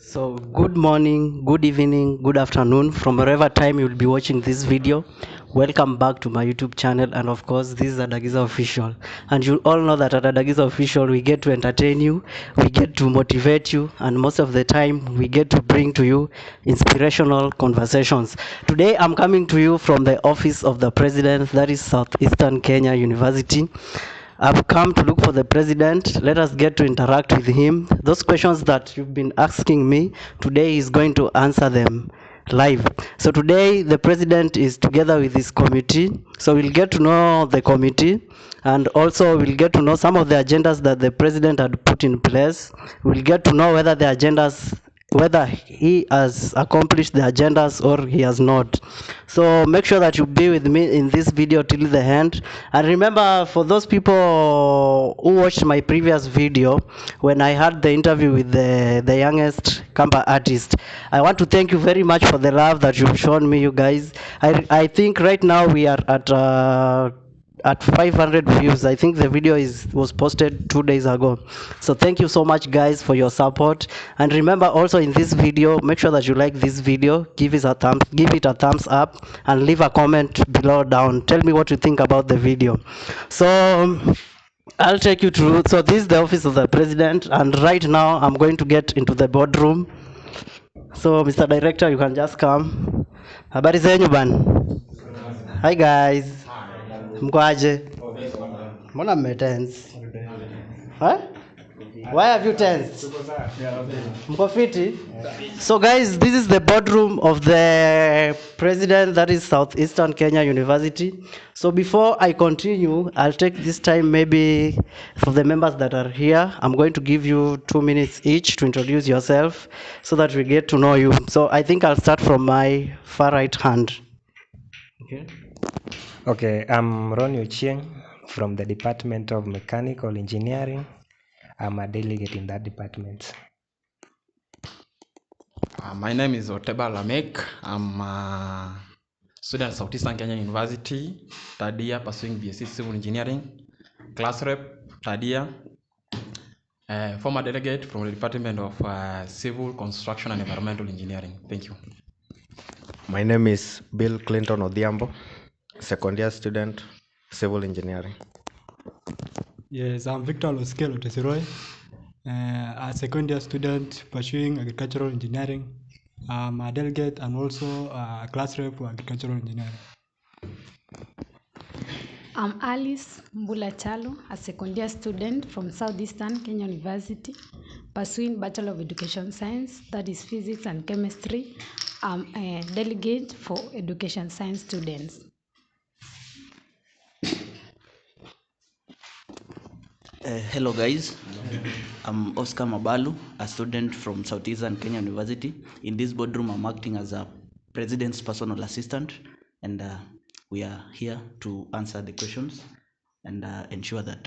So good morning, good evening, good afternoon from wherever time you'll be watching this video. Welcome back to my YouTube channel, and of course this is Adagiza Official. And you all know that at Adagiza Official we get to entertain you, we get to motivate you, and most of the time we get to bring to you inspirational conversations. Today I'm coming to you from the office of the president, that is Southeastern Kenya University. I've come to look for the president. Let us get to interact with him. Those questions that you've been asking me, today he's going to answer them live. So today the president is together with his committee. So we'll get to know the committee, and also we'll get to know some of the agendas that the president had put in place. We'll get to know whether he has accomplished the agendas or he has not. So make sure that you be with me in this video till the end. And remember, for those people who watched my previous video when I had the interview with the youngest campus artist, I want to thank you very much for the love that you've shown me, you guys. I think right now we are at 500 views. I think the video was posted 2 days ago. So thank you so much, guys, for your support. And remember, also in this video, make sure that you like this video, give it a thumbs up, and leave a comment below down. Tell me what you think about the video. So I'll take you through. So this is the office of the president, and right now I'm going to get into the boardroom. So Mr. Director, you can just come. Habari zenyu ban? Hi guys. Mkwaje? Mbona mmetense? Huh? Why have you tensed? Mko fiti? So guys, this is the boardroom of the president, that is Southeastern Kenya University. So before I continue, I'll take this time maybe for the members that are here. I'm going to give you 2 minutes each to introduce yourself so that we get to know you. So I think I'll start from my far right hand. Okay, I'm Ron Ochieng from the Department of Mechanical Engineering. I'm a delegate in that department. My name is Oteba Lamek. I'm a student at Southeastern Kenya University, third year, pursuing BSc Civil Engineering, class rep, third year, former delegate from the Department of Civil Construction and Environmental Engineering. Thank you. My name is Bill Clinton Odhiambo, second year student, Civil Engineering. Yes, I'm Victor Loskelo Tesiroy, a second year student pursuing agricultural engineering. I'm a delegate and also a class rep for agricultural engineering. I'm Alice Mbulachalo, a second year student from Southeastern Kenya University, pursuing Bachelor of Education Science, that is Physics and Chemistry. I'm a delegate for Education Science students. Hello guys, I'm Oscar Mabalu, a student from Southeastern Kenya University. In this boardroom, I'm acting as a president's personal assistant, and we are here to answer the questions and ensure that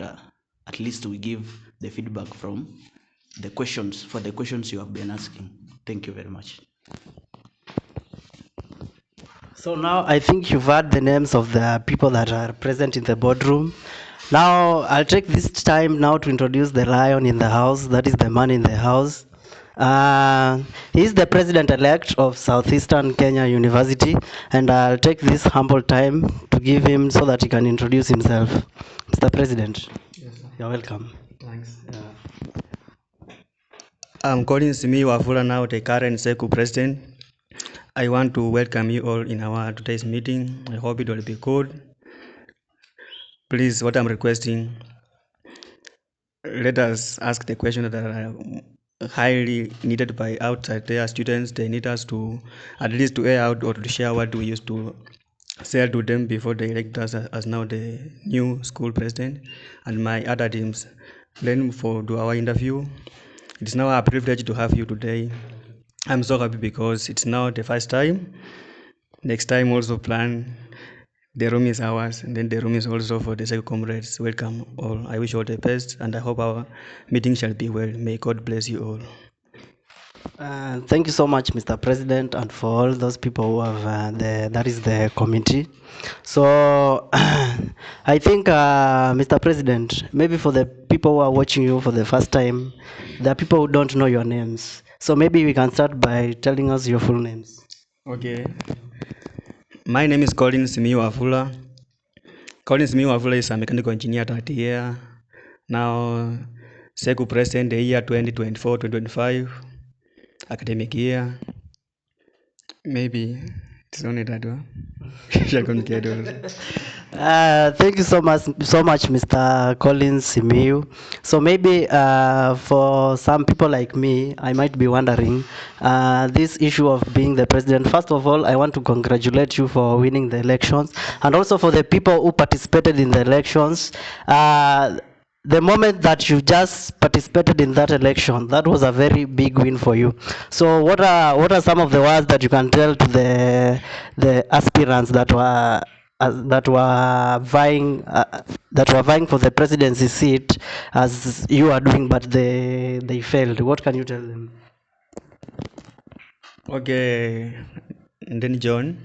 at least we give the feedback from the questions, for the questions you have been asking. Thank you very much. So now I think you've heard the names of the people that are present in the boardroom. Now I'll take this time now to introduce the lion in the house, that is the man in the house. He is the president-elect of Southeastern Kenya University, and I'll take this humble time to give him so that he can introduce himself. Mr. President, yes, you're welcome. Thanks. I'm calling Simi Wafula now, the current SEKU president. I want to welcome you all in our today's meeting. I hope it will be good. Please, what I'm requesting, let us ask the questions that are highly needed by outside their students. They need us to at least to air out or to share what we used to say to them before they elect us as now the new school president and my other teams. Then for do our interview, it is now a privilege to have you today. I'm so happy because it's now the first time. Next time also plan. The room is ours, and then the room is also for the SEKU comrades. Welcome all. I wish you all the best, and I hope our meeting shall be well. May God bless you all. Thank you so much, Mr. President, and for all those people who have that is the committee. So I think, Mr. President, maybe for the people who are watching you for the first time, there are people who don't know your names. So maybe we can start by telling us your full names. Okay. My name is Colin Simiyu Afula. Colin Simiyu Afula is a mechanical engineer at here. Now, SEKU present the year 2024-2025 academic year. Maybe it's only that one. Thank you so much, Mr. Collins Simiu. So maybe for some people like me, I might be wondering this issue of being the president. First of all, I want to congratulate you for winning the elections, and also for the people who participated in the elections. The moment that you just participated in that election, that was a very big win for you. So what are some of the words that you can tell to the aspirants that were vying for the presidency seat as you are doing, but they failed? What can you tell them? Okay, and then John,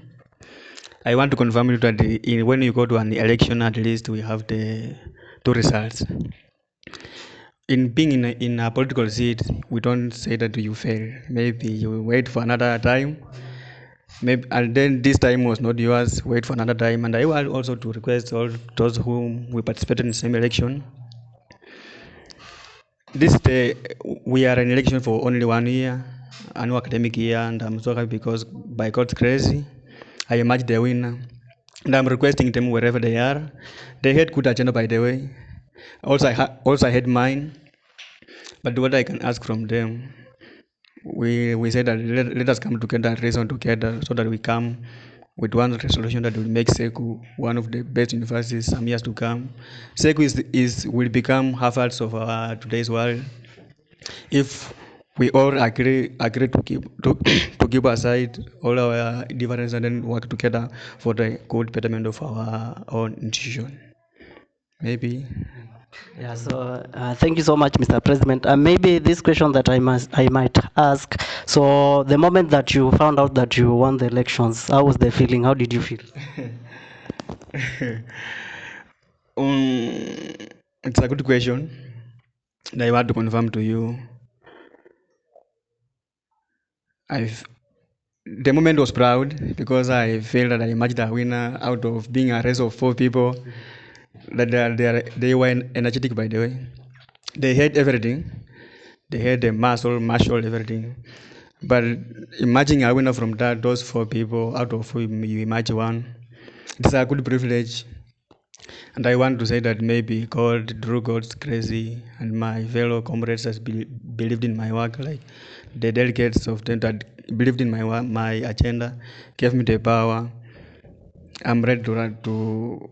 I want to confirm you that when you go to an election, at least we have the two results. In being in a political seat, we don't say that you fail. Maybe you wait for another time. Maybe and then this time was not yours. Wait for another time. And I want also to request all those whom we participated in the same election. We are in election for only 1 year, an academic year, and I'm so happy because by God's grace, I emerged the winner. And I'm requesting them wherever they are. They had good agenda, by the way. Also, I had mine. But what I can ask from them, we said that let us come together and reason together so that we come with one resolution that will make SEKU one of the best universities some years to come. SEKU will become Harvard of today's world if we all agree to keep aside all our differences and then work together for the good betterment of our own institution. Maybe. Yeah, so thank you so much, Mr. President. Maybe this question that I might ask. So the moment that you found out that you won the elections, how was the feeling? How did you feel? It's a good question that I want to confirm to you. The moment was proud because I felt that I emerged a winner out of being a race of 4 people. That they were energetic, by the way. They had everything. They had the martial, everything. But emerging a winner from those 4 people out of whom you emerge one, it's a good privilege. And I want to say that maybe God, through God's grace, and my fellow comrades has believed in my work, like the delegates of them that believed in my agenda, gave me the power. I'm ready to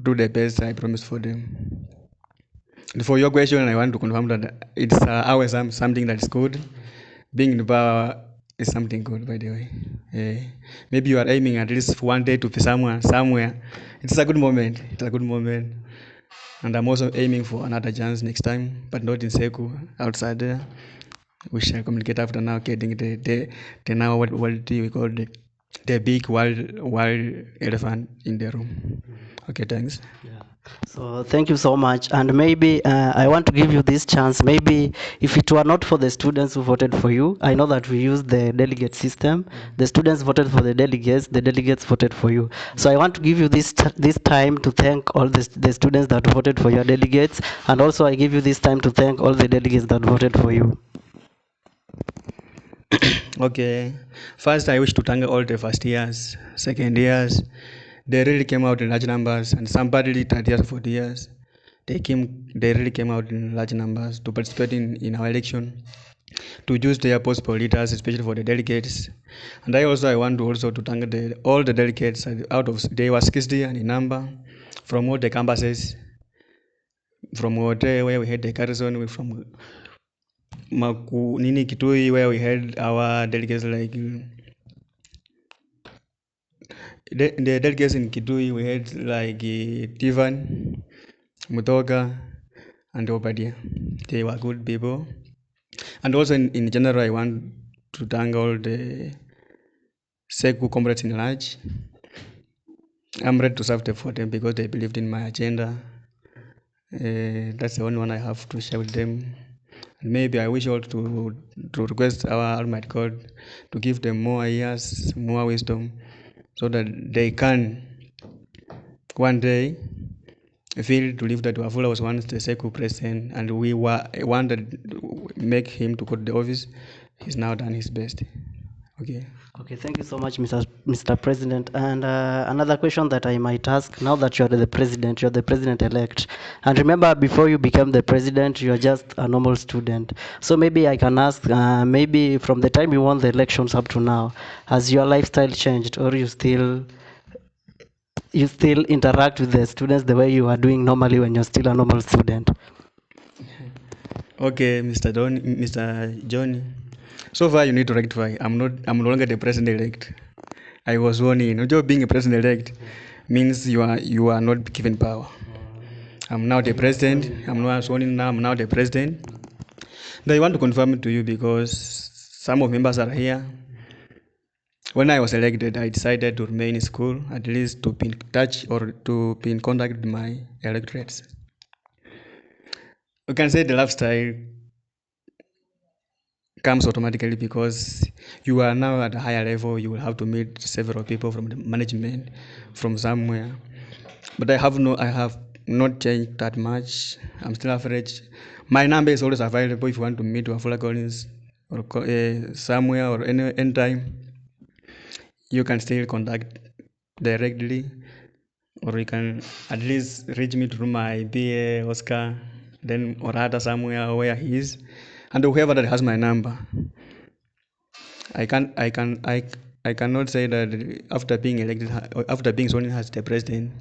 do the best I promised for them. And for your question, I want to confirm that it's always something that is good. Being in power is something good, by the way. Maybe you are aiming at least one day to be somewhere. It's a good moment. It's a good moment. And I'm also aiming for another chance next time, but not in SEKU, outside there. We shall communicate after now, getting the now what we call the big wild elephant in the room. Okay, thanks. Yeah. So thank you so much. And maybe I want to give you this chance. Maybe if it were not for the students who voted for you, I know that we use the delegate system. The students voted for the delegates voted for you. So I want to give you this time to thank all the students that voted for your delegates, and also I give you this time to thank all the delegates that voted for you. Okay. First, I wish to thank all the first years, second years. They really came out in large numbers, and somebody third years, 4 years. They really came out in large numbers to participate in our election, to choose their possible leaders, especially for the delegates. And I want to also to thank all the delegates they were 60 in number from all the campuses, from Wote where we had the garrison, from Kitui where we had our delegates like the delegates in Kitui we had like Tivan, Mutoga, and Obadia. They were good people. And also in general, I want to thank all the SEKU comrades in large. I'm ready to serve them for them because they believed in my agenda. That's the only one I have to share with them. Maybe I wish all to request our Almighty God to give them more years, more wisdom, so that they can one day feel to live that Wafula was once the SEKU president, and we wanted to make him to go to the office. He's now done his best. Okay. Okay, thank you so much, Mr. President. And another question that I might ask, now that you're the president-elect, and remember, before you became the president, you're just a normal student. So maybe I can ask, maybe from the time you won the elections up to now, has your lifestyle changed, or you still interact with the students the way you are doing normally when you're still a normal student? Okay, Mr. Johnny. So far, you need to rectify. I'm no longer the president-elect. I was sworn in. Not being a president-elect means you are not given power. I'm now the president. I'm not sworn in now. I'm now the president. But I want to confirm it to you because some of members are here. When I was elected, I decided to remain in school, at least to be in touch or to be in contact with my electorates. You can say the lifestyle comes automatically because you are now at a higher level. You will have to meet several people from the management from somewhere. But I have not changed that much. I'm still average. My number is always available if you want to meet Wafula Collins or somewhere or any time. You can still contact directly, or you can at least reach me through my BA Oscar, then or other somewhere where he is, and whoever that has my number. I cannot say that after being elected, after being sworn in as the president,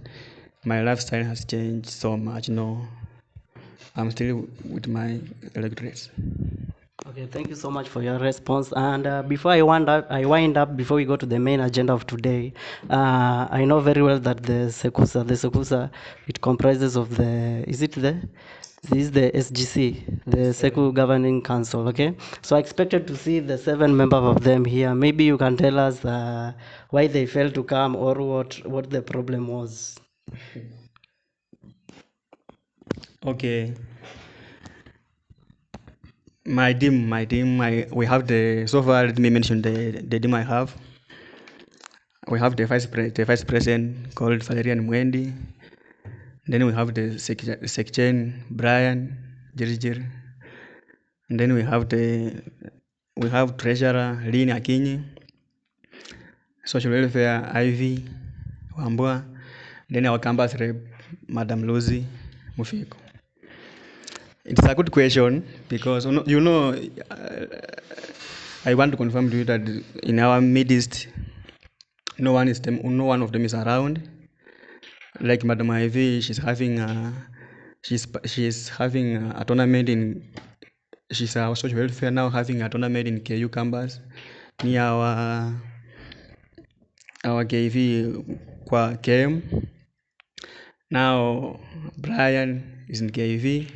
my lifestyle has changed so much. No, I'm still with my electorates. Okay, thank you so much for your response. And before I wind up, before we go to the main agenda of today, I know very well that the SEKUSA, it comprises of this is the SGC, the SEKU Governing Council, okay? So I expected to see the 7 members of them here. Maybe you can tell us why they failed to come or what the problem was. Okay. My team, we have so far, let me mention the team I have. We have the vice president called Valerian Mwendi. Then we have the section Brian Jirjir. And then we have treasurer Lini Akinyi, social welfare Ivy Wambua. Then our campus rep Madam Lucy Mufiko. It's a good question because I want to confirm to you that in our midst, no one of them is around. Like Madam Ivy, she's having a tournament she's our social welfare now, having a tournament in KU campus near our KV kwa KM. Now Brian is in KV.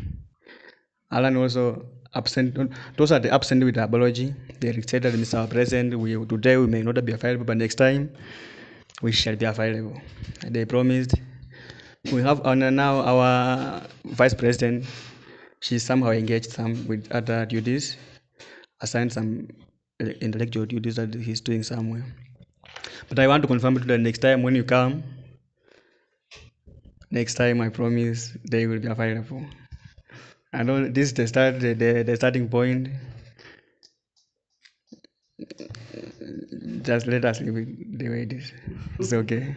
Alan also absent. Those are the absent with the biology. They said that Mr. President, today we may not be available, but next time we shall be available. They promised. We have now our vice president. She's somehow engaged some with other duties, assigned some intellectual duties that he's doing somewhere. But I want to confirm that next time when you come, next time I promise they will be available. I know this is the starting point. Just let us leave it the way it is. It's okay.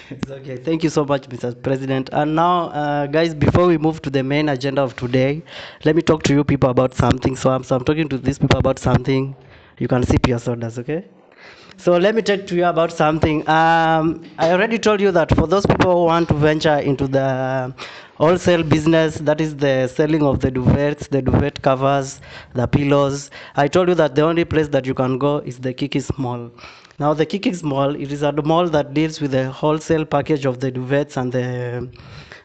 It's okay. Thank you so much, Mr. President. And now, guys, before we move to the main agenda of today, let me talk to you people about something. So I'm talking to these people about something. You can sip your sodas, okay? So let me talk to you about something. I already told you that for those people who want to venture into the wholesale business, that is the selling of the duvets, the duvet covers, the pillows. I told you that the only place that you can go is the Kiki's Mall. Now the Kiki's Mall, it is a mall that deals with the wholesale package of the duvets and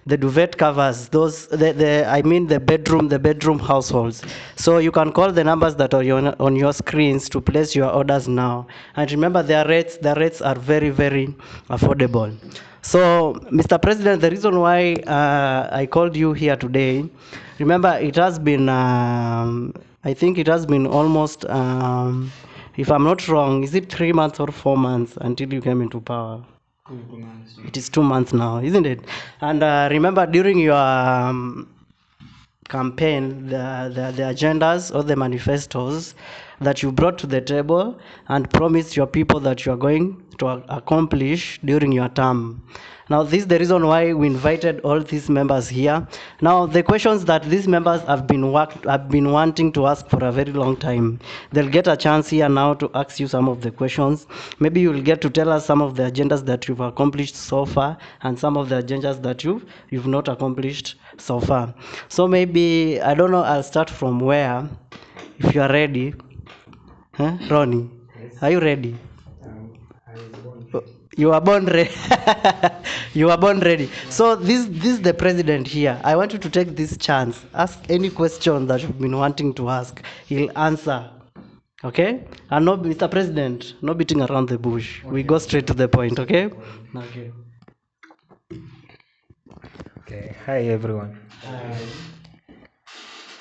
the duvet covers, those the bedroom households. So you can call the numbers that are on your screens to place your orders now. And remember, the rates are very, very affordable. So, Mr. President, the reason why I called you here today, remember, it has been, I think it has been almost, if I'm not wrong, is it 3 months or 4 months until you came into power? 2 months. It is 2 months now, isn't it? And remember, during your campaign, the agendas or the manifestos that you brought to the table and promised your people that you are going to accomplish during your term. Now, this is the reason why we invited all these members here. Now, the questions that these members have been wanting to ask for a very long time, they'll get a chance here now to ask you some of the questions. Maybe you'll get to tell us some of the agendas that you've accomplished so far and some of the agendas that you've not accomplished so far. So maybe, I don't know, I'll start from where, if you are ready. Huh? Ronnie, yes. Are you ready? I was born. You are born ready. You are born ready. So this is the president here. I want you to take this chance. Ask any question that you've been wanting to ask. He'll answer. Okay? And no, Mr. President, no beating around the bush. Okay. We go straight to the point, okay? Okay. Okay. Hi, everyone.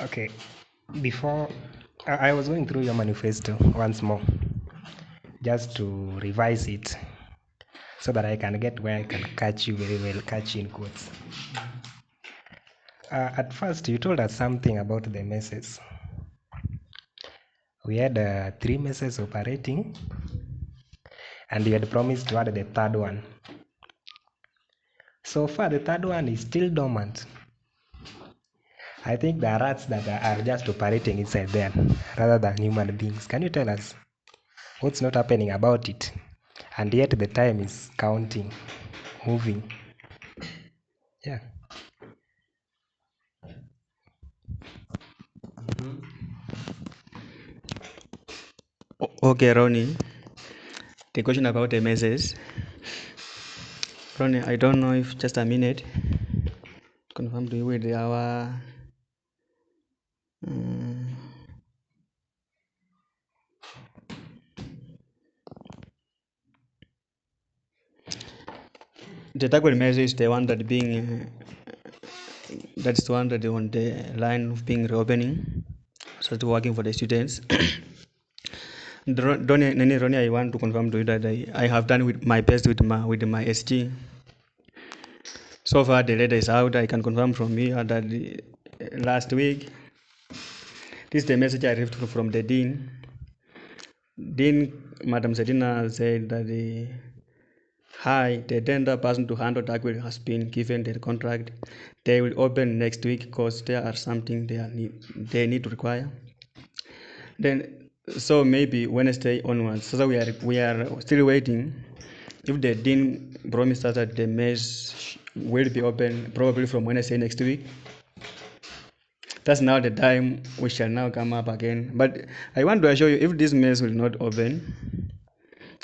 Okay. Before, I was going through your manifesto once more, just to revise it, so that I can get where I can catch you very well, catch you in quotes. At first, you told us something about the messes. We had 3 messes operating, and you had promised to add the third one. So far, the third one is still dormant. I think there are rats that are just operating inside there rather than human beings. Can you tell us what's not happening about it? And yet the time is counting, moving. Yeah. Okay, Ronnie. The question about the messes. Ronnie, I don't know if just a minute to confirm to you with our the tagwell message is the one that being that's the one that on the line of being reopening, so it's working for the students. Ronnie, I want to confirm to you that I have done with my best with my SG. So far, the letter is out. I can confirm from you that last week, this is the message I received from the dean. Dean, Madam Sedina, said that the tender person to handle tagwell has been given the contract. They will open next week because there are something they need to require. Then, so maybe Wednesday onwards. So we are still waiting. If the dean promised us that the mess will be open probably from Wednesday next week, that's now the time we shall now come up again. But I want to assure you, if this mess will not open,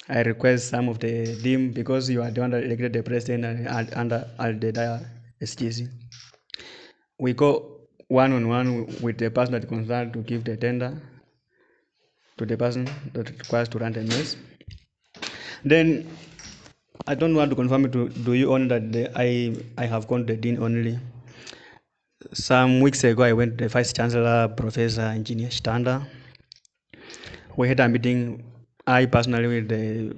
I request some of the team, because you are the one that elected the president and under the SGC. We go one-on-one with the person that concerned to give the tender to the person that requires to run the mess. Then I don't want to confirm it to do you only that I have gone to the dean only. Some weeks ago, I went to the Vice Chancellor, Professor Engineer Standa. We had a meeting, I personally, with the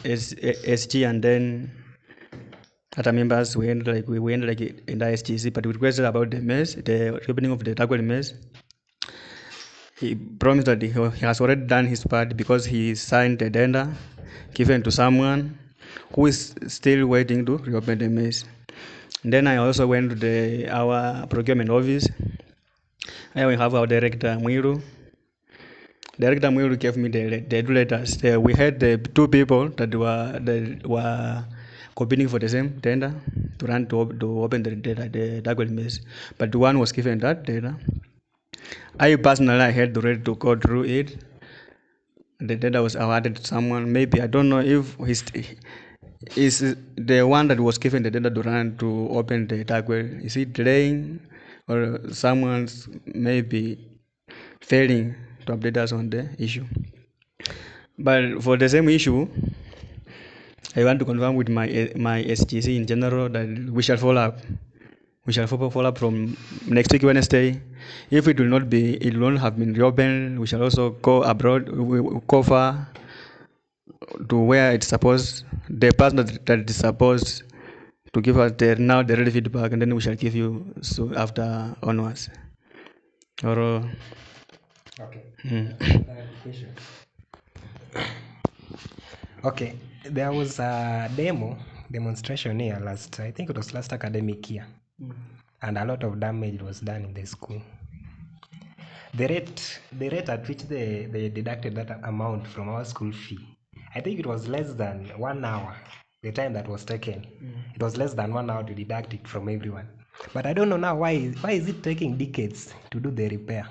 SG, and then other members, we ended like in the SGC, but we requested about the mess, the reopening of the tagwell mess. He promised that he has already done his part because he signed the tender given to someone who is still waiting to reopen the mess. And then I also went to our procurement office. Here we have our director Mwiru. Director Mwiru gave me the two letters. We had the 2 people that were competing for the same tender to open the tagwell mess, but one was given that data. I personally had ready to go through it. The data was awarded to someone. Maybe I don't know if is the one that was given the data to run to open the dark web, is it delaying or someone's maybe failing to update us on the issue? But for the same issue, I want to confirm with my SGC in general that we shall follow up. We shall follow up from next week Wednesday. If it will not have been reopened, we shall also go abroad, go far to where it's supposed, the person that is supposed to give us the real feedback, and then we shall give you so after onwards. Or Okay. mm. Question. Okay, there was a demonstration here I think it was last academic year, and a lot of damage was done in the school. The rate at which they deducted that amount from our school fee, I think it was less than 1 hour. The time that was taken, it was less than 1 hour to deduct it from everyone. But I don't know now why is it taking decades to do the repair?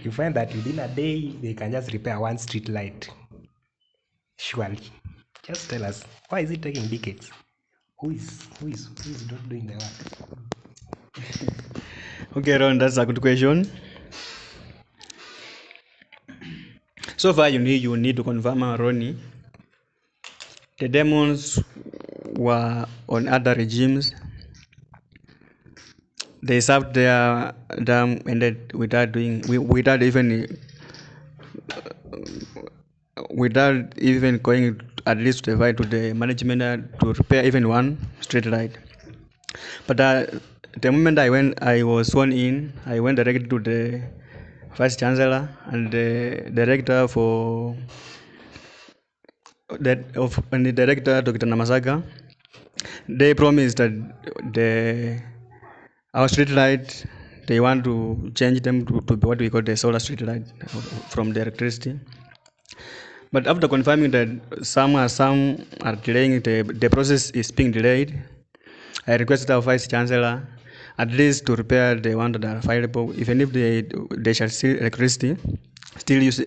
You find that within a day they can just repair one street light. Surely, just tell us, why is it taking decades? Who is not doing the work? Okay, Ron, that's a good question. So far, you need to confirm, Ronnie, the demons were on other regimes. They served their term ended without even going at least to the management to repair even one street light. But the moment I was sworn in, I went directly to the vice chancellor and the director and the director Dr. Namasaga. They promised that our street light, they want to change them to what we call the solar street light from the electricity. But after confirming that some are delaying, the process is being delayed, I requested our vice chancellor at least to repair the one that are fireable, even if they shall still use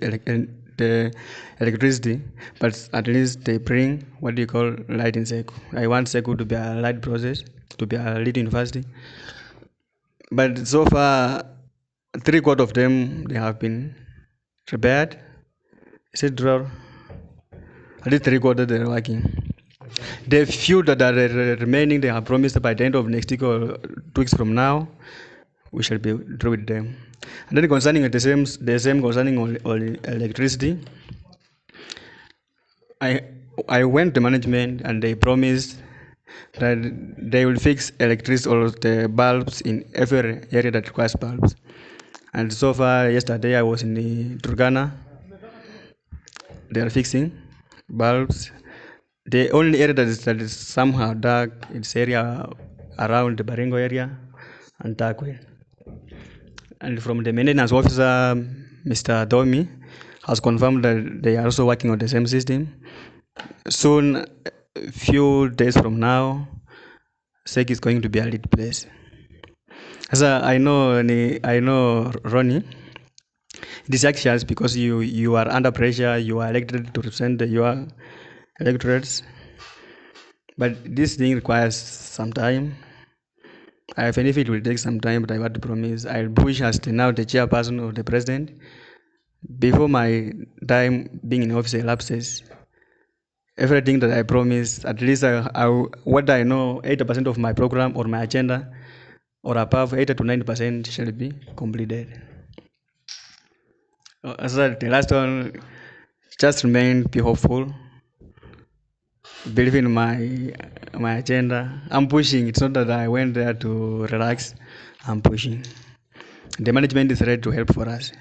the electricity, but at least they bring what you call light in SEKU. I want SEKU to be a light process, to be a lead university. But so far, 3/4 of them they have been repaired. Is it draw? At least 3/4 they're working. The few that are remaining, they have promised by the end of next week or 2 weeks from now, we shall be through with them. And then concerning the same concerning all electricity, I went to management and they promised that they will fix electricity or the bulbs in every area that requires bulbs. And so far, yesterday I was in the Turkana. They are fixing bulbs. The only area that is somehow dark is area around the Baringo area and Takwe. And from the maintenance officer, Mr. Domi, has confirmed that they are also working on the same system. Soon, a few days from now, SEK is going to be a lead place. As I know, Ronnie, it is anxious because you are under pressure. You are elected to represent your electorates, but this thing requires some time. Even if it will take some time, but I want to promise I'll push as now the chairperson of the president before my time being in office elapses. Everything that I promise, at least what I know, 80% of my program or my agenda, or above 80 to 90% shall be completed. So the last one, just be hopeful. Believe in my agenda. I'm pushing. It's not that I went there to relax. I'm pushing. The management is ready to help for us.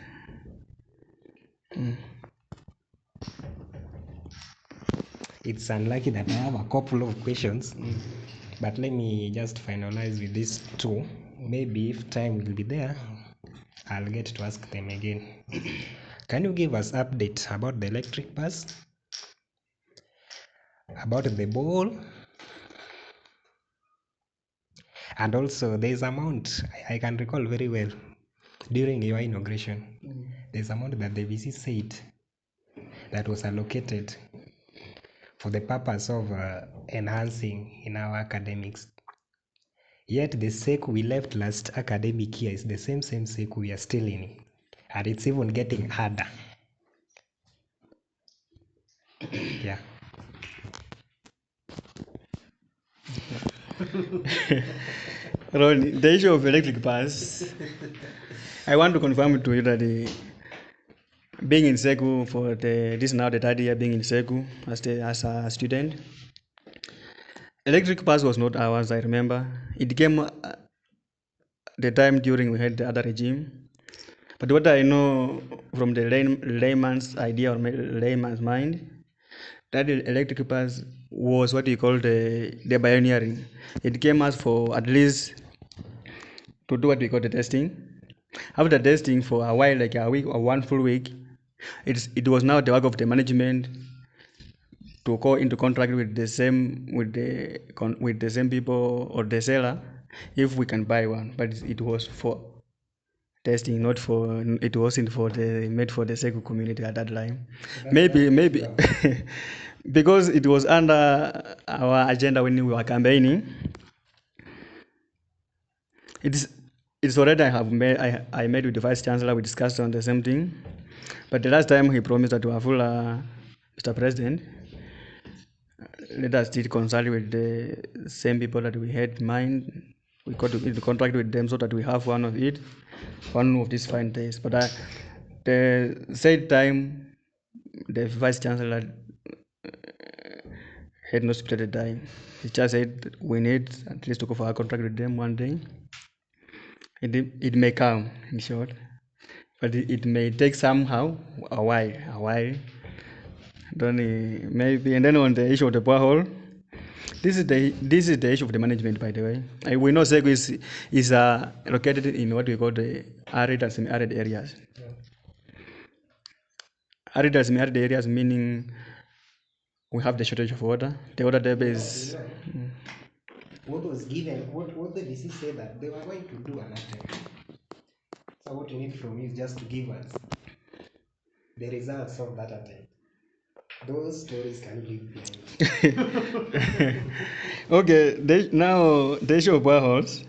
It's unlucky that I have a couple of questions, but let me just finalize with these two. Maybe if time will be there, I'll get to ask them again. Can you give us update about the electric bus, about the ball, and also there's amount I can recall very well during your inauguration. There's amount that the VC said that was allocated for the purpose of enhancing in our academics. Yet the SEKU we left last academic year is the same SEKU we are still in. And it's even getting harder. Yeah. Ron, the issue of electric bus, I want to confirm to you that being in SEKU for this is now the third year being in SEKU as a student. Electric bus was not ours, I remember. It came the time during we had the other regime. But what I know from the layman's idea or layman's mind, that electric bus was what you call the pioneering. It came us for at least to do what we call the testing. After testing for a while, like a week or one full week, it was now the work of the management to go into contract with the same people or the seller if we can buy one. But it was for testing, not for it wasn't for the made for the SEKU community at that time. Maybe because it was under our agenda when we were campaigning. It's already I met with the vice chancellor. We discussed on the same thing, but the last time he promised that to have full Mr. President, let us still consult with the same people that we had in mind. We got to contract with them so that we have one of these fine days. But the said time, the vice chancellor had no specified time. He just said we need at least to go for a contract with them one day. It may come, in short, but it may take somehow a while. Maybe, and then on the issue of the borehole, this is the issue of the management, by the way. We know SEKU is located in what we call the arid and semi-arid areas. Arid and semi-arid areas meaning we have the shortage of water. The water depth is. What was given, what the VC said that they were going to do an attempt. So what we need from you is just to give us the results of that attempt. Those stories can live behind. Okay, now the issue of boreholes.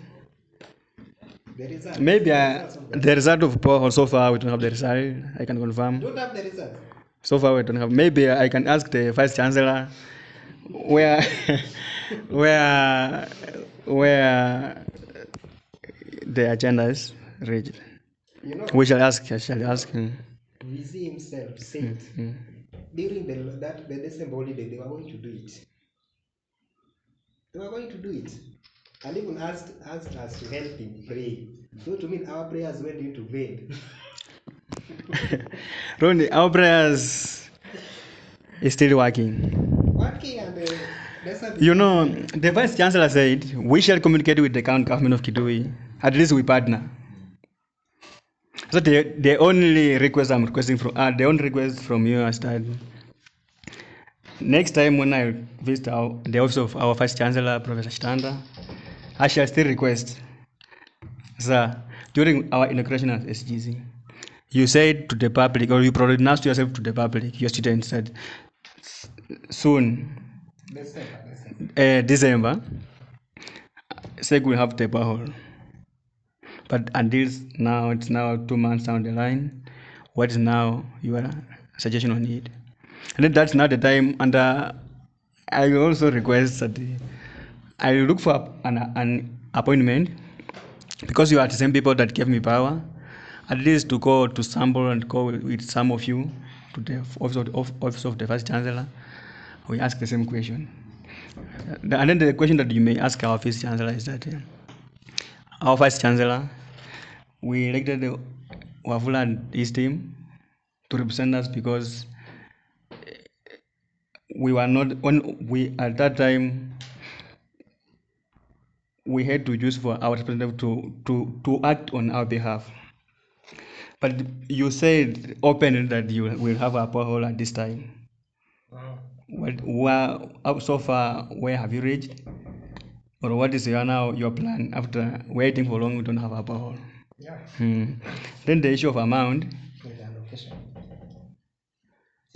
Maybe the result of borehole so far we don't have the result. I can confirm. Don't have the results. So far we don't have. Maybe I can ask the vice chancellor where the agenda is reached. We shall ask. I shall ask him. VC himself said during the December holiday they were going to do it. They were going to do it. And even asked us to help him pray. So to mean our prayers went into vain. Ronnie, our prayers is still working. Working and the vice chancellor said we shall communicate with the county government of Kitui. At least we partner. So the only request I'm requesting the only request from you is that next time when I visit the office of our vice chancellor, Professor Shtanda, I shall still request, sir, during our inauguration at SGC, you said to the public, or you pronounced yourself to the public, your students said, soon, December, SEKU will have the borehole. But until now, it's now 2 months down the line. What is now your suggestion on it? And then that's not the time. And I also request that I look for an appointment because you are the same people that gave me power. At least to go to sample and go with some of you to the office of the vice chancellor. We ask the same question. And then the question that you may ask our vice chancellor is that our vice chancellor, we elected Wafula and his team to represent us because we were not at that time we had to use for our representative to act on our behalf. But you said openly that you will have a borehole at this time. So far, where have you reached? Or what is your plan after waiting for long? We don't have a borehole. Yeah. Then the issue of amount.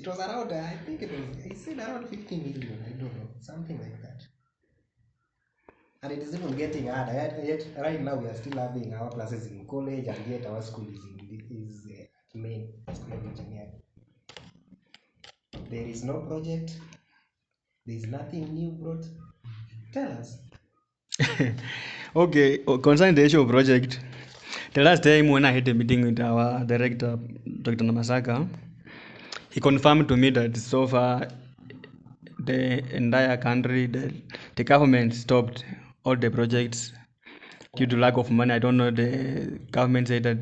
It was around, I think he said around 50 million, I don't know, something like that. And it is even getting harder. Yet right now we are still having our classes in college, and yet our school is main school of engineering. There is no project. There is nothing new brought. Tell us. Okay, concerning the issue of project, the last time when I had a meeting with our director, Dr. Namasaka, he confirmed to me that so far the entire country, the government stopped all the projects due to lack of money. I don't know, the government said that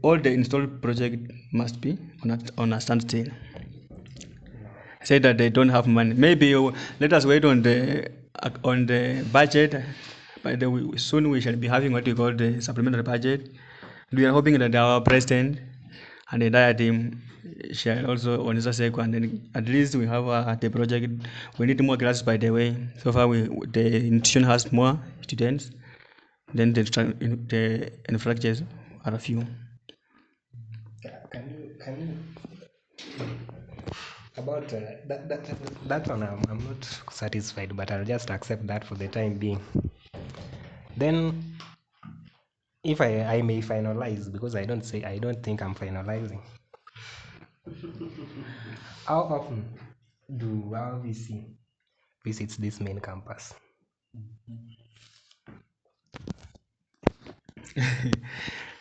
all the installed project must be on a standstill. Say that they don't have money. Maybe let us wait on the budget. But soon we shall be having what we call the supplementary budget. We are hoping that our president and the entire team shall also on High.SEKU, and then at least we have the project. We need more classes, by the way. So far, the institution has more students. Then the infrastructures are a few. Can you about that one? I'm not satisfied, but I'll just accept that for the time being. Then, if I may finalize, because I don't think I'm finalizing. How often do our VC visits this main campus?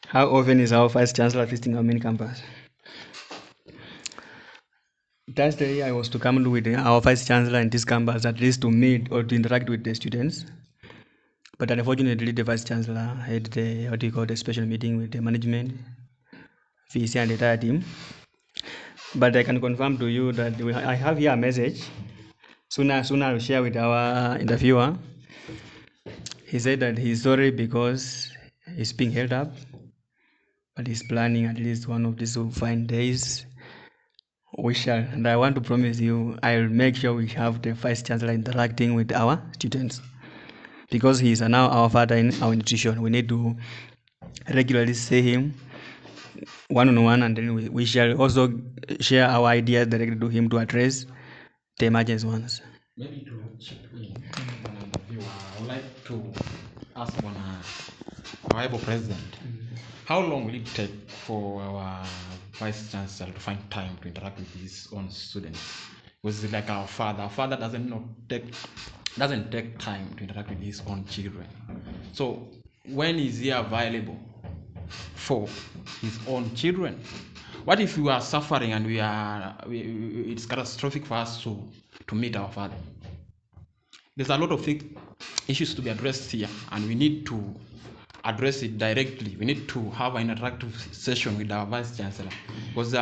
How often is our Vice Chancellor visiting our main campus? Thursday, I was to come with our Vice Chancellor in this campus at least to meet or to interact with the students. But unfortunately, the Vice Chancellor had the special meeting with the management, VC, and the entire team. But I can confirm to you that I have here a message. Soon I'll share with our interviewer. He said that he's sorry because he's being held up, but he's planning at least one of these fine days. We shall, and I want to promise you, I'll make sure we have the Vice Chancellor interacting with our students, because he is now our father in our institution. We need to regularly see him one-on-one, and then we shall also share our ideas directly to him to address the emergency ones. Maybe to chip in, I would like to ask our able president, how long will it take for our vice chancellor to find time to interact with his own students? Because it's like our father doesn't take time to interact with his own children. So when is he available for his own children? What if we are suffering and it's catastrophic for us to meet our father? There's a lot of issues to be addressed here, and we need to address it directly. We need to have an interactive session with our vice chancellor, because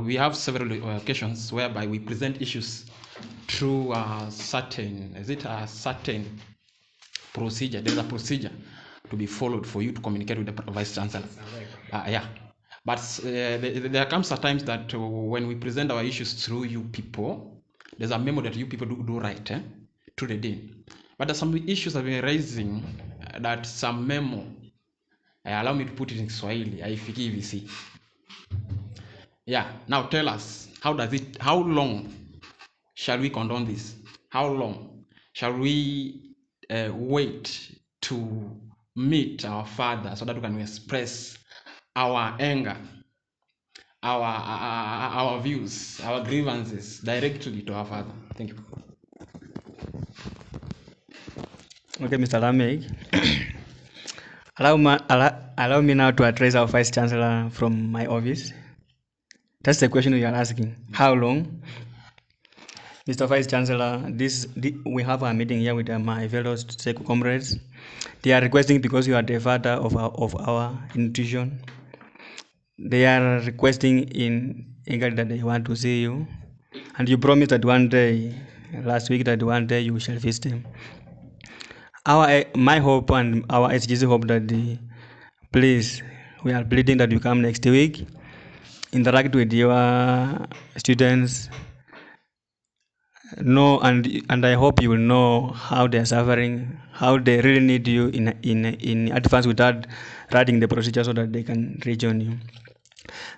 we have several occasions whereby we present issues through a certain procedure. There's a procedure to be followed for you to communicate with the vice chancellor. Yeah. But there comes a times that when we present our issues through you people, there's a memo that you people do write to the dean. But there's some issues that we're raising that some memo, allow me to put it in Swahili, haifiki VC. Yeah, now tell us, how long shall we condone this? How long shall we wait to meet our father so that we can express our anger, our views, our grievances directly to our father? Thank you. Okay, Mr. Lamek. Allow me now to address our Vice Chancellor from my office. That's the question you are asking. How long? Mr. Vice Chancellor, we have a meeting here with my fellow SEKU comrades. They are requesting, because you are the father of our institution, they are requesting in English that they want to see you. And you promised that last week, that one day you shall visit him. My hope and our SGC hope that please, we are pleading that you come next week, interact with your students, know, and I hope you will know how they are suffering, how they really need you in advance without writing the procedure so that they can reach on you.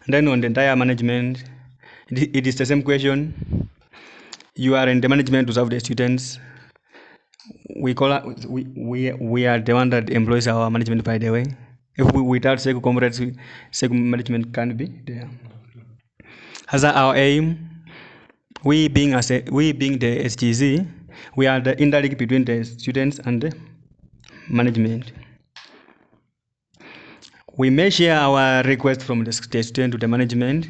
And then on the entire management, It is the same question. You are in the management to serve the students. We are the one that employs our management, by the way. If without SEKU comrades, SEKU management can't be there. As our aim, we being the SGC, we are the interlink between the students and the management. We may share our request from the student to the management.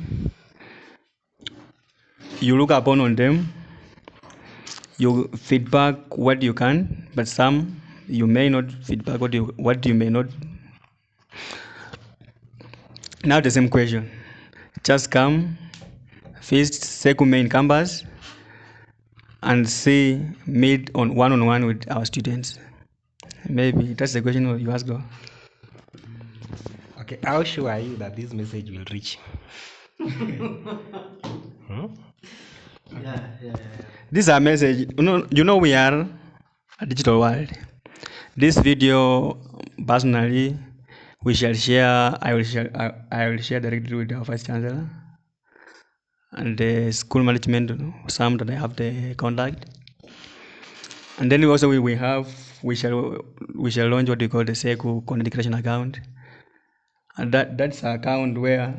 You look upon on them. You feedback what you can, but some you may not feedback what you may not. Now the same question. Just come, visit SEKU main campus, and meet on one-on-one with our students. Maybe that's the question you asked. Okay, how sure are you that this message will reach? This is a message. We are a digital world. This video, personally, we shall share. I will share directly with our vice chancellor and the school management. Some that I have the contact, and then we shall launch what we call the SEKU content creation account, and that's an account where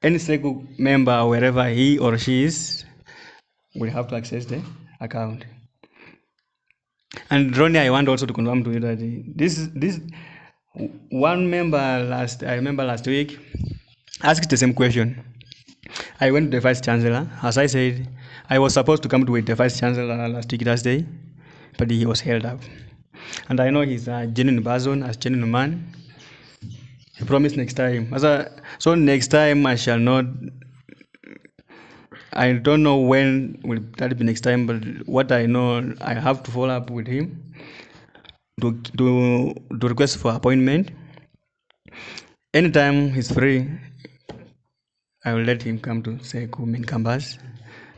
any SEKU member, wherever he or she is, will have to access the account. And Ronnie, I want also to confirm to you that this one member I remember last week asked the same question. I went to the vice chancellor. As I said, I was supposed to come to the vice chancellor last week Thursday, but he was held up. And I know he's a genuine person, a genuine man. He promised next time. So next time I shall not. I don't know when will that be next time, but what I know, I have to follow up with him to request for appointment. Anytime he's free, I will let him come to SEKU main campus,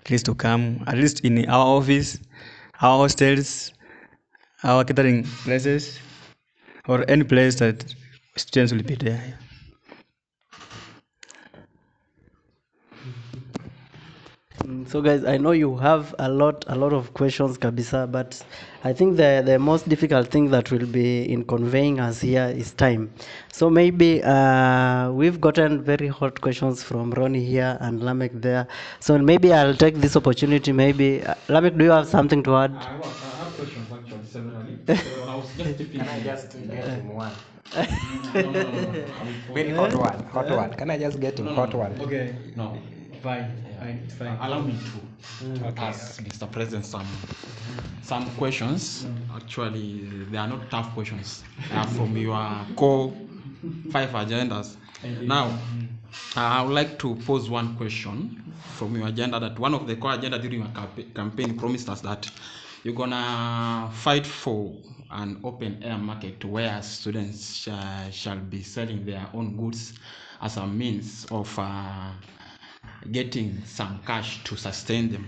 at least to come, at least in our office, our hostels, our catering places, or any place that students will be there. So guys, I know you have a lot of questions, Kabisa, but I think the most difficult thing that will be in conveying us here is time. So maybe we've gotten very hot questions from Ronnie here and Lamek there. So maybe I'll take this opportunity. Maybe Lamek, do you have something to add? I have questions actually severally. So I was just keeping. Can I just get him one? No. Very hot one. Can I just get him hot one? Okay. No. Fine. It's fine. Allow me to ask Mr. President some questions. Actually, they are not tough questions. They are from your core 5 agendas. Now, I would like to pose one question from your agenda, that one of the core agenda during your campaign promised us that you're gonna fight for an open air market where students shall be selling their own goods as a means of getting some cash to sustain them.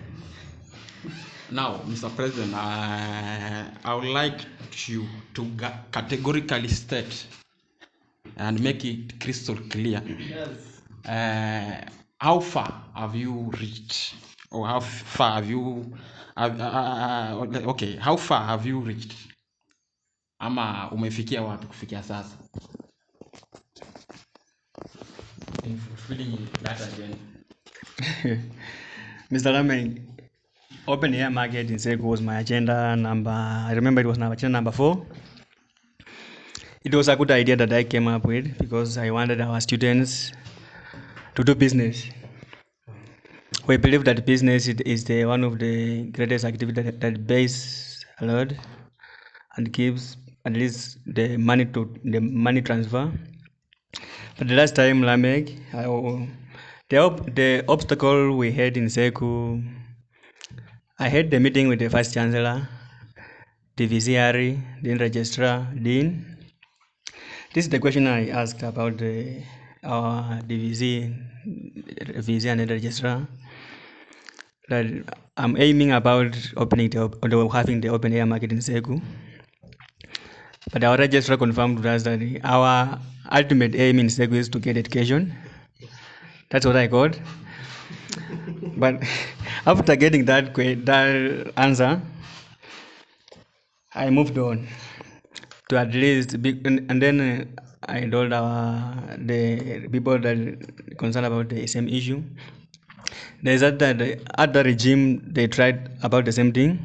Now, Mr. President, I would like you to categorically state and make it crystal clear. Yes. How far have you reached, or how far have you? Okay, how far have you reached? Ama umefikia wapi kufikia sasa? In fulfilling that agenda. Mr. Lamen, open air market in SEKU was my agenda number. I remember it was agenda number 4. It was a good idea that I came up with because I wanted our students to do business. We believe that business is one of the greatest activities that pays a lot and gives at least the money transfer. But the last time, Lamek, the obstacle we had in SEKU, I had the meeting with the vice chancellor, the VCRE, the registrar, dean. This is the question I asked about the VC and the registrar. That I'm aiming about having the open air market in SEKU. But our registrar confirmed to us that our ultimate aim in SEKU is to get education. That's what I got. But after getting that answer, I moved on to at least and then I told the people that concerned about the same issue. They said that at the regime they tried about the same thing.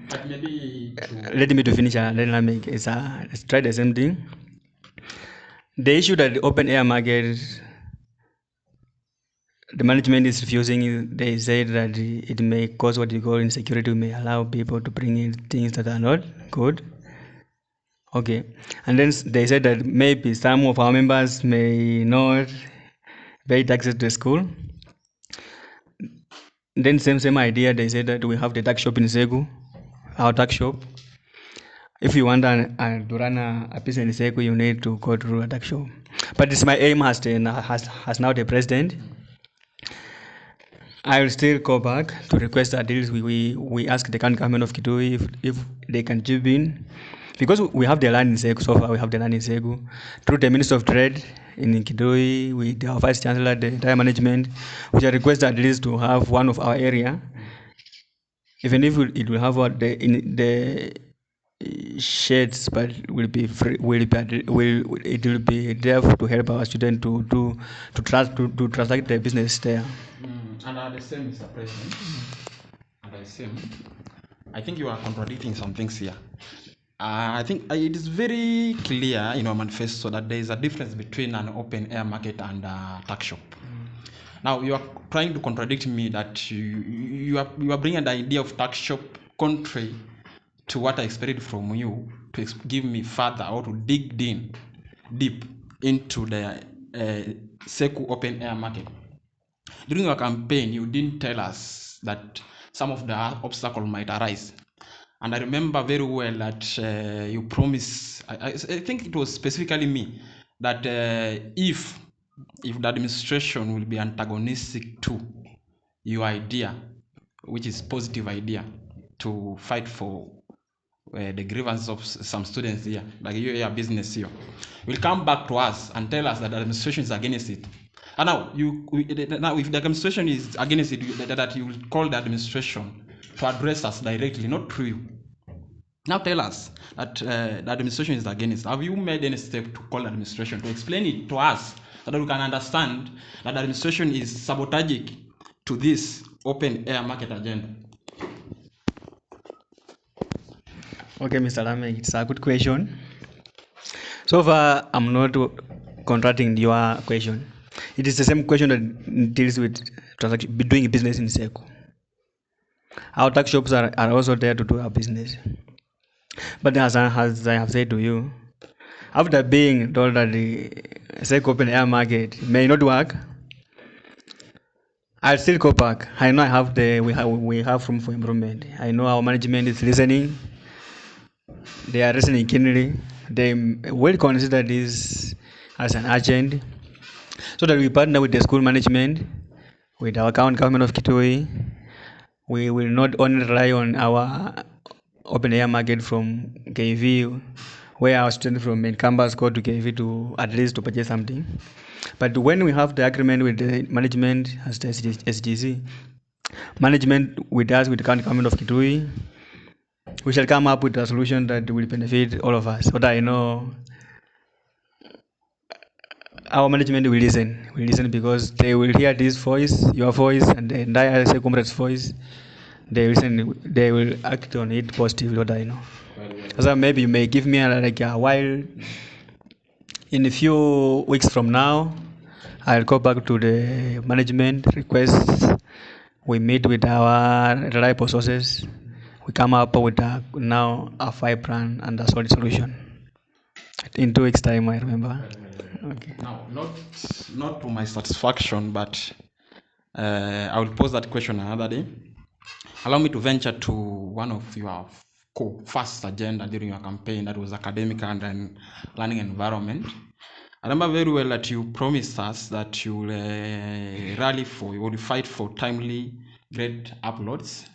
But maybe Let me to finish. Then I make it's try the same thing. The issue that the open air market, the management is refusing. They said that it may cause what you call insecurity, may allow people to bring in things that are not good. Okay, and then they said that maybe some of our members may not pay taxes to school. Then same idea. They said that we have the tax shop in SEKU, our tax shop. If you want to run a business in SEKU, you need to go through a tax shop. But it's my aim has now the president. I will still go back to request that we ask the county government of Kitui if they can chip in. Because we have the land in SEKU, so far we have the land in SEKU. Through the Minister of Trade in Kitui, with our Vice Chancellor, the entire management, we shall request at least to have one of our area. Even if it will have the shades, but will be free, it will be there to help our students to transact their business there. And at the same, Mr. President, and the same, I think you are contradicting some things here. I think it is very clear in our manifesto that there is a difference between an open air market and a tax shop. Now you are trying to contradict me that you are bringing the idea of tax shop contrary to what I expected from you to give me further or to dig deep into the SEKU open air market. During your campaign, you didn't tell us that some of the obstacles might arise. And I remember very well that you promised, I think it was specifically me, that if the administration will be antagonistic to your idea, which is positive idea, to fight for the grievances of some students here, like your business here, will come back to us and tell us that the administration is against it. And now, if the administration is against it, that you will call the administration to address us directly, not through you. Now tell us that the administration is against. Have you made any step to call the administration to explain it to us so that we can understand that the administration is sabotagic to this open air market agenda? Okay, Mr. Lame, it's a good question. So far, I'm not contradicting your question. It is the same question that deals with doing business in SEKU. Our tax shops are also there to do our business. But as I have said to you, after being told that the SEKU open air market may not work, I'll still go back. I know we have room for improvement. I know our management is listening. They are listening keenly. They will consider this as an urgent, so that we partner with the school management, with our county government of Kitui. We will not only rely on our open air market from KV, where our students from main campus go to KV to at least to purchase something. But when we have the agreement with the management as the SGC, management with us, with the county government of Kitui, we shall come up with a solution that will benefit all of us. What I know, our management will listen. We listen because they will hear this voice, your voice, and the entire comrade's voice. They listen. They will act on it positively. What I know. So maybe you may give me a while. In a few weeks from now, I'll go back to the management request. We meet with our reliable sources. We come up with now a 5 plan and a solid solution. In 2 weeks' time, I remember. Okay. Now, not to my satisfaction, but I will pose that question another day. Allow me to venture to one of your first agenda during your campaign, that was academic and learning environment. I remember very well that you promised us that you will fight for timely grade uploads,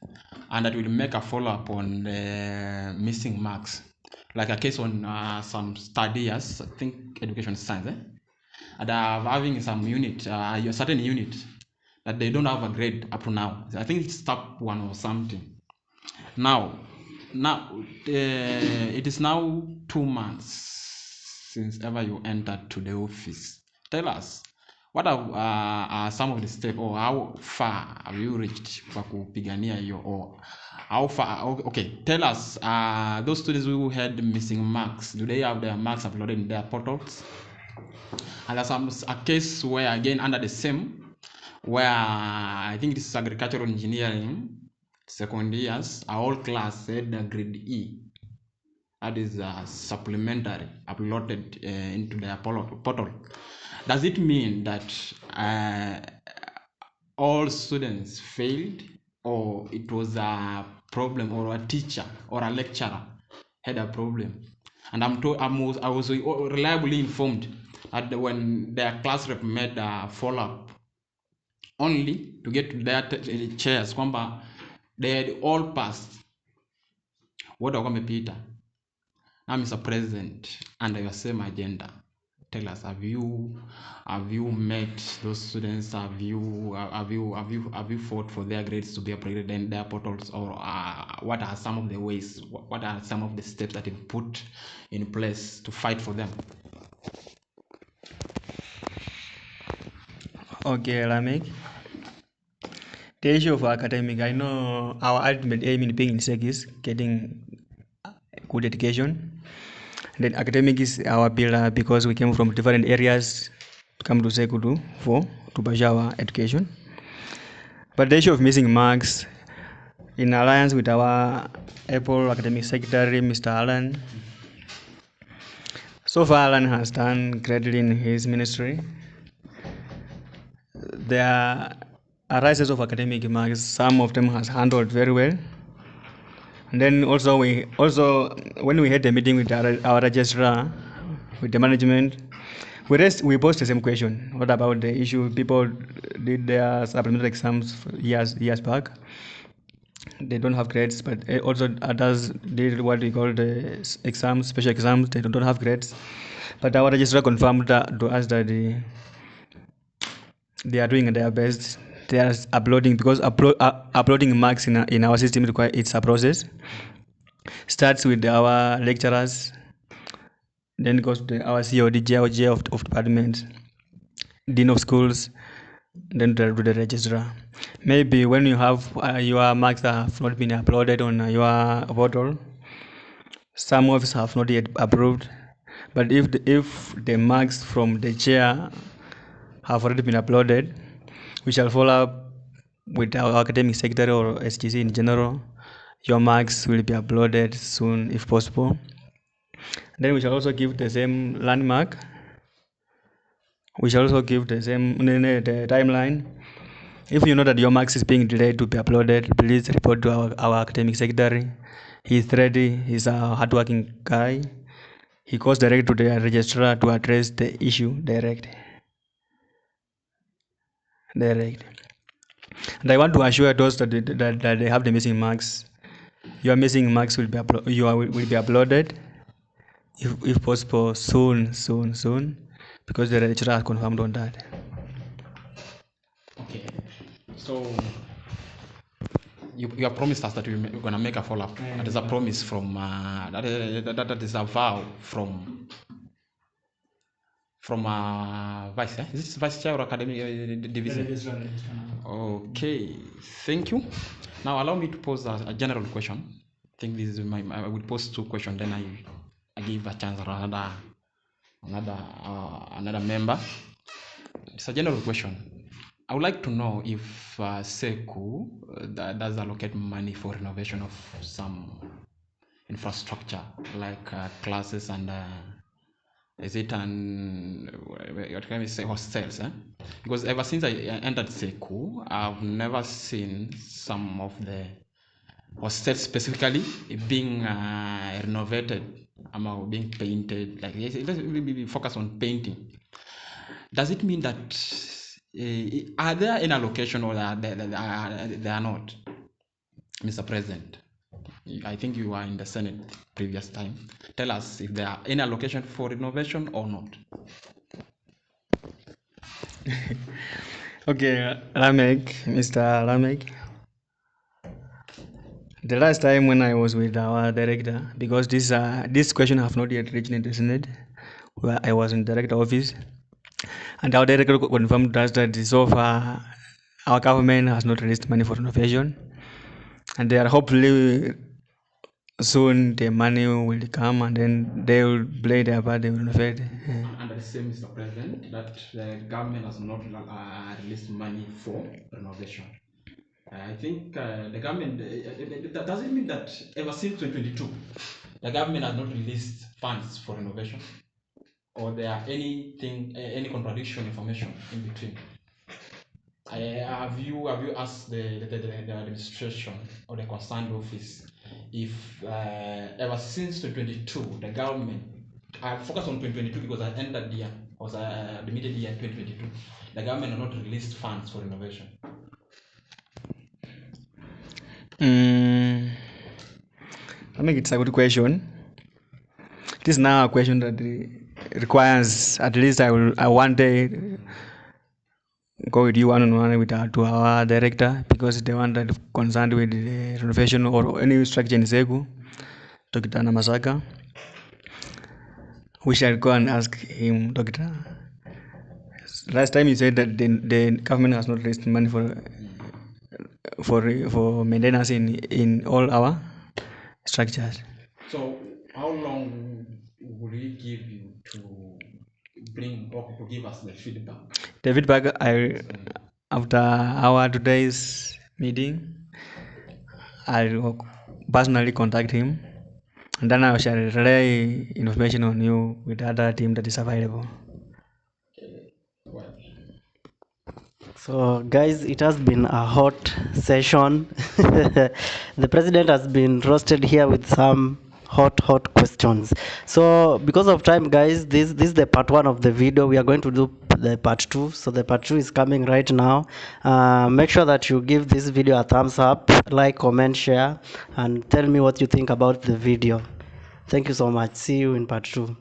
and that you will make a follow-up on the missing marks, like a case on some studies, I think education science, and having some unit, a certain unit that they don't have a grade up to now. I think it's step 1 or something. Now, it is now 2 months since ever you entered to the office. Tell us, what are some of the steps, or how far have you reached kwa kupigania hiyo, or how far? Okay, tell us, those students who had missing marks, do they have their marks uploaded in their portals? And there's a case where, again, under the same, where I think this is agricultural engineering second years, our whole class had a grade E, that is supplementary, uploaded into their portal. Does it mean that all students failed, or it was a problem, or a teacher or a lecturer had a problem? And I was reliably informed that when their class rep made a follow-up only to get to their chairs, kwamba they had all passed, wote walikuwa wamepita. Now, Mr. President, under your same agenda, tell us, have you met those students? Have you fought for their grades to be upgraded in their portals, or what are some of the ways? What are some of the steps that you've put in place to fight for them? Okay, Lamek. The issue of academic, I know our ultimate aim in being in SEK is getting good education. Then academic is our pillar because we came from different areas to come to SEKU to pursue our education. But the issue of missing marks, in alliance with our Apple Academic Secretary, Mr. Alan, so far Alan has done greatly in his ministry. There are rises of academic marks, some of them has handled very well. And then also when we had the meeting with our registrar, with the management, we posed the same question. What about the issue? People did their supplementary exams years back. They don't have grades, but also others did what we call the exams, special exams. They don't have grades. But our registrar confirmed to us that they are doing their best. They are uploading, because uploading marks in our system it's a process. Starts with our lecturers, then goes to our COD, GOG of departments, dean of schools, then to the registrar. Maybe when you have your marks that have not been uploaded on your portal, some of us have not yet approved. But if the marks from the chair have already been uploaded, we shall follow up with our academic secretary or SGC in general. Your marks will be uploaded soon if possible. Then we shall also give the same landmark. We shall also give the same the timeline. If you know that your marks is being delayed to be uploaded, please report to our academic secretary. He's ready. He's a hardworking guy. He goes direct to the registrar to address the issue direct. And I want to assure those that they have the missing marks. Your missing marks will be uploaded, if possible, soon, because the registrar has confirmed on that. Okay, so you have promised us that we're going to make a follow-up. That is a promise from that is a vow from vice. Is this vice chair or academic division? Okay, thank you. Now allow me to pose a general question. I think this is I will pose 2 questions, then I give a chance for another member. It's a general question. I would like to know if SEKU does allocate money for renovation of some infrastructure like classes and is it what can we say, hostels? Because ever since I entered SEKU, I've never seen some of the hostels specifically being renovated or being painted. Like it doesn't really focus on painting. Does it mean that are there any allocation, or they are not, Mr. President? I think you were in the Senate previous time. Tell us if there are any allocation for renovation or not. Okay, Mr. Ramek. The last time when I was with our director, because this question have not yet reached in the Senate, where I was in director office, and our director confirmed to us that so far our government has not released money for renovation, and they are hopefully soon the money will come and then they will play their part, they will renovate. And I say, Mr. President, that the government has not released money for renovation. I think the government, does it mean that ever since 2022, the government has not released funds for renovation? Or there are any contradiction information in between? Have you asked the administration or the concerned office if ever since 2022 the government, I focus on 2022 because I ended the year, was the middle year 2022, the government has not released funds for renovation? I think it's a good question. It is now a question that requires at least I one day go with you one on one with to our director, because the one that concerned with the renovation or any structure in SEKU, Dr. Namasaka. We shall go and ask him, Doctor. Last time you said that the government has not raised money for maintenance in all our structures. So how long will we give you to bring or to give us the feedback? The feedback, after our today's meeting, I'll personally contact him, and then I shall relay information on you with the other team that is available. Well, So, guys, it has been a hot session. The president has been roasted here with some hot questions. So, because of time, guys, this is the part 1 of the video. We are going to do the part 2. So, the part 2 is coming right now. Make sure that you give this video a thumbs up, like, comment, share, and tell me what you think about the video. Thank you so much. See you in part 2.